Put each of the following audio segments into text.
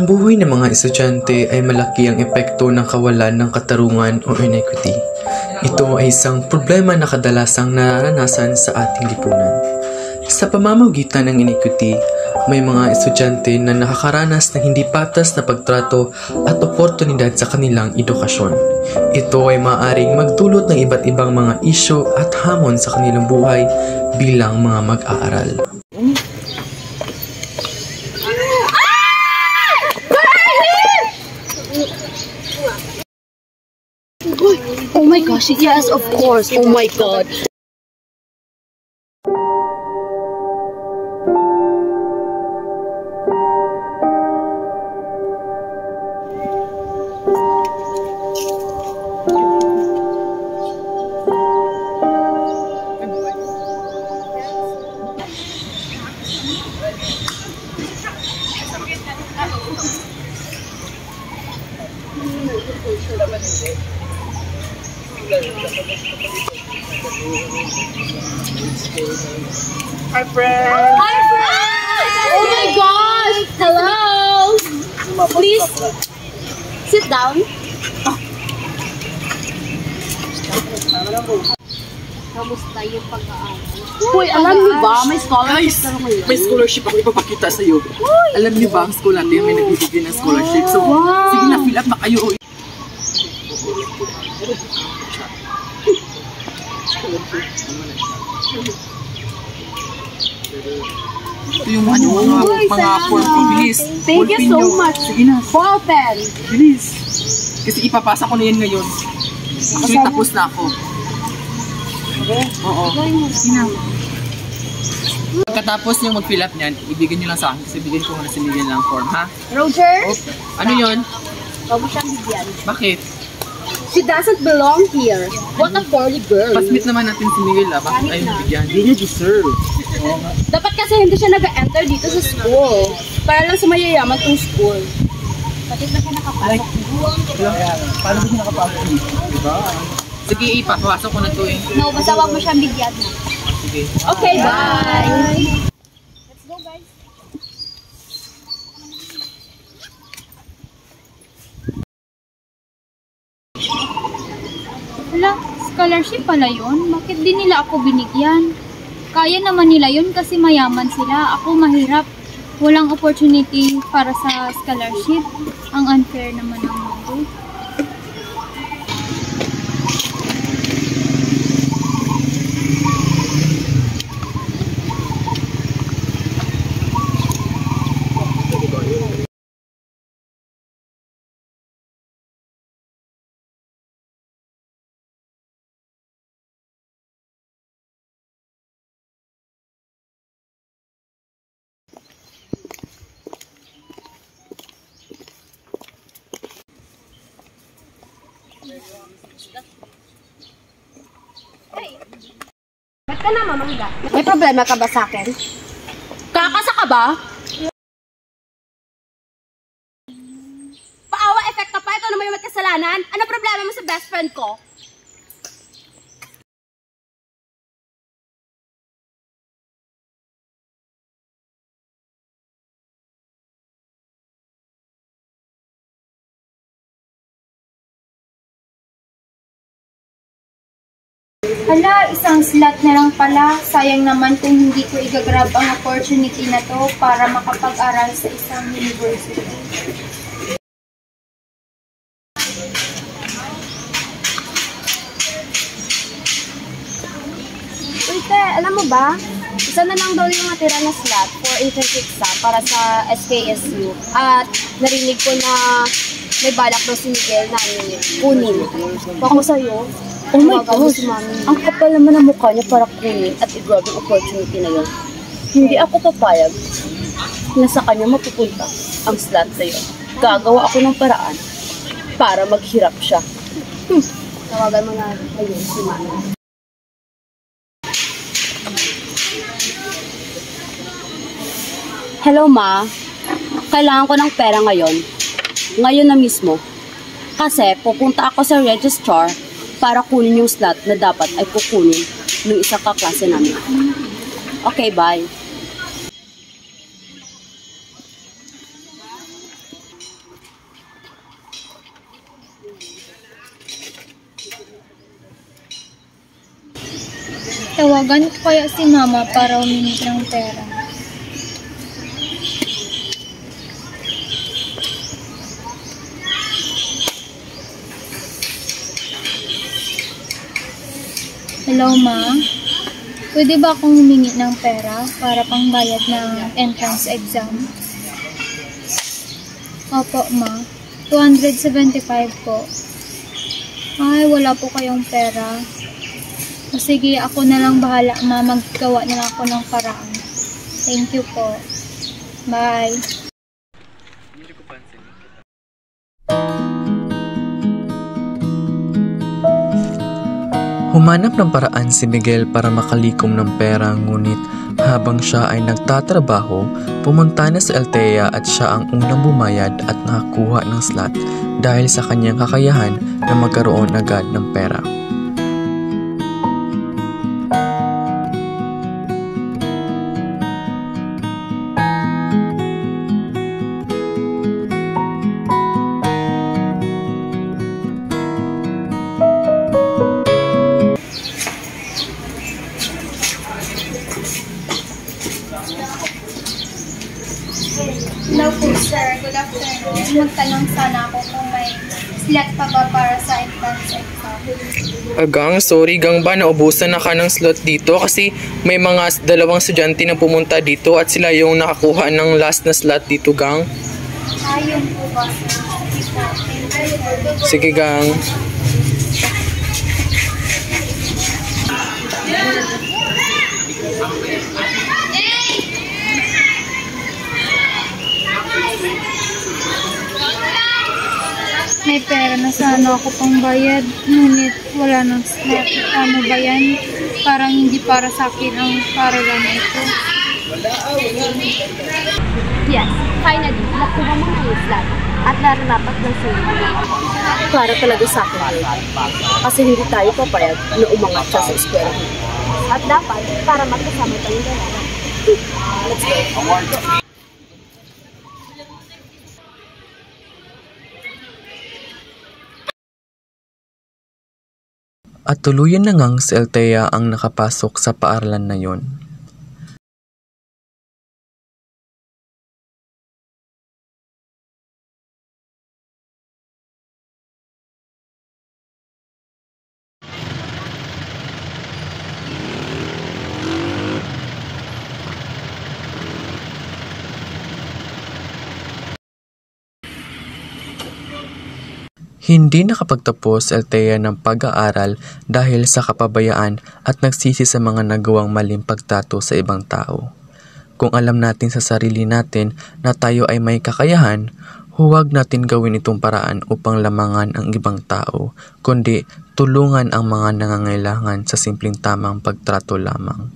Ang buhay ng mga estudyante ay malaki ang epekto ng kawalan ng katarungan o inequity. Ito ay isang problema na kadalasang nararanasan sa ating lipunan. Sa pamamagitan ng inequity, may mga estudyante na nakakaranas ng hindi patas na pagtrato at oportunidad sa kanilang edukasyon. Ito ay maaaring magdulot ng iba't ibang mga isyu at hamon sa kanilang buhay bilang mga mag-aaral. Oh my gosh, yes, of course. Oh my god. Hi, friend! Hi, friend! Oh my gosh! Hello! Please, sit down. Kamusta yung pag-aaral? Uy, alam niyo ba, may scholarship ka ngayon? May scholarship ako ipapakita sa iyo. Alam niyo ba, ang school natin may nagbibigay ng scholarship. So, sige na, fill up na kayo. Ito yung mga form ko, bilis. Thank you so much. Sige na. Ball pen. Bilis. Kasi ipapasa ko na yan ngayon. Actually, tapos na ako. Oo. Sige na. Pagkatapos nyo mag-fill up niyan, ibigay nyo lang sa akin. Kasi bigyan ko muna si Miguel ng form, ha? Roger? Oh, ano yun? Huwag mo siyang bigyan. Bakit? She doesn't belong here. What a poorly girl. Pasmit naman natin si Miguel, ha? Bakit ayaw bigyan? Hindi niya deserve. Dapat kasi hindi siya nag-enter dito sa school. Para lang sa mayayaman tong school. Pati ba siya nakapasok? Paano ba siya nakapasok dito? Diba? Sige, ipapasok ko na to eh. No, basta wag mo siyang bigyan. Sige. Okay, bye! Let's go, guys. Hala, scholarship pala yun? Bakit di nila ako binigyan? Kaya naman nila yun kasi mayaman sila. Ako mahirap. Walang opportunity para sa scholarship. Ang unfair naman ang mundo. Ba't ka na, mamangga? May problema ka ba sa akin? Kakasa ka ba? Paawa effect ka pa? Ito naman yung may kasalanan? Ano problema mo sa best friend ko? Hala, isang slot na lang pala. Sayang naman kung hindi ko igagrab ang opportunity na to para makapag-aral sa isang university. Uy, te, alam mo ba? Isa na lang daw yung natira na slot for entrance exam para sa SKSU. At narinig ko na may balak daw si Miguel na kunin. Bako sa'yo. Oh my gosh, ang kapal naman ng mukha niya para kunin at i-grab yung opportunity na yun. Hindi ako papayag na sa kanya mapupunta ang slot na yun. Gagawa ako ng paraan para maghirap siya. Tawagan mo na ngayon si Mami. Hello ma, kailangan ko ng pera ngayon. Ngayon na mismo. Kasi pupunta ako sa registrar para kunin yung slot na dapat ay kukunin ng isang kaklase namin. Okay, bye. Tawagan ko kaya si mama para humingi ng pera. Hello, Ma? Pwede ba akong humingi ng pera para pangbayad ng entrance exam? Opo, Ma. 275 po. Ay, wala po kayong pera. O sige, ako na lang bahala, Ma. Maggawa na lang ako ng paraan. Thank you po. Bye. Humanap ng paraan si Miguel para makalikom ng pera, ngunit habang siya ay nagtatrabaho, pumunta na sa Althea at siya ang unang bumayad at nakakuha ng slot dahil sa kanyang kakayahan na magkaroon agad ng pera. Hello po, sir. Good afternoon. Magtanong sana ako kung may slot pa ba para sa entrance exam. Gang, sorry gang ba, naubusan na ka ng slot dito kasi may mga dalawang estudyante na pumunta dito at sila yung nakakuha ng last na slot dito, gang. Ayun po ba, sir? Sige, gang. May pera na sana ako pang bayad, ngunit wala nang slot. Ano ba yan? Parang hindi para sa akin ang paralan na ito. Yes, finally, nakuha mo na yung slot at naranapat ng sulit. Para talaga sa akin yun. Kasi hindi tayo papayag na umangat siya sa eskwela. At dapat, para magkasama tayong dalawa. Let's go. At tuluyan na ngang si Althea ang nakapasok sa paaralan na yon. Hindi nakapagtapos si Althea ng pag-aaral dahil sa kapabayaan at nagsisi sa mga nagawang maling pagtato sa ibang tao. Kung alam natin sa sarili natin na tayo ay may kakayahan, huwag natin gawin itong paraan upang lamangan ang ibang tao, kundi tulungan ang mga nangangailangan sa simpleng tamang pagtrato lamang.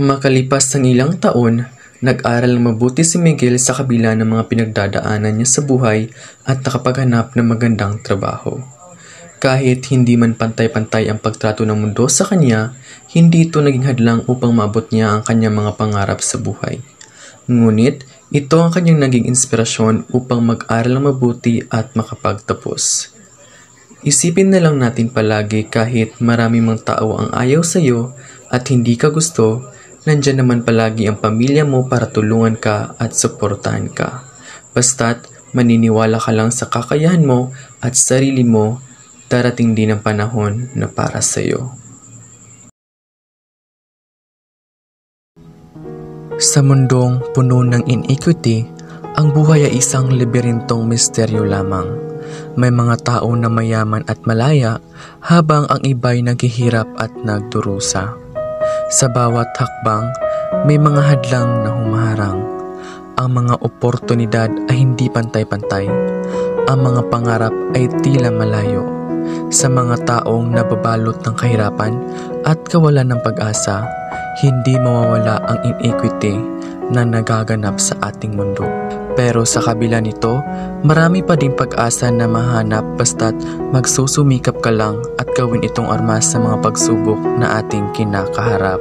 Makalipas ng ilang taon, nag-aral mabuti si Miguel sa kabila ng mga pinagdadaanan niya sa buhay at nakapaghanap ng magandang trabaho. Kahit hindi man pantay-pantay ang pagtrato ng mundo sa kanya, hindi ito naging hadlang upang maabot niya ang kanyang mga pangarap sa buhay. Ngunit, ito ang kanyang naging inspirasyon upang mag-aral mabuti at makapagtapos. Isipin na lang natin palagi kahit marami mang tao ang ayaw sa iyo at hindi ka gusto, nandiyan naman palagi ang pamilya mo para tulungan ka at suportahan ka. Basta't maniniwala ka lang sa kakayahan mo at sarili mo, darating din ang panahon na para sa iyo. Sa mundong puno ng inequity, ang buhay ay isang labirintong misteryo lamang. May mga tao na mayaman at malaya habang ang iba'y naghihirap at nagdurusa. Sa bawat hakbang, may mga hadlang na humaharang. Ang mga oportunidad ay hindi pantay-pantay. Ang mga pangarap ay tila malayo. Sa mga taong nababalot ng kahirapan at kawalan ng pag-asa, hindi mawawala ang inequity na nagaganap sa ating mundo. Pero sa kabila nito, marami pa ding pag-asa na mahanap basta't magsusumikap ka lang at gawin itong armas sa mga pagsubok na ating kinakaharap.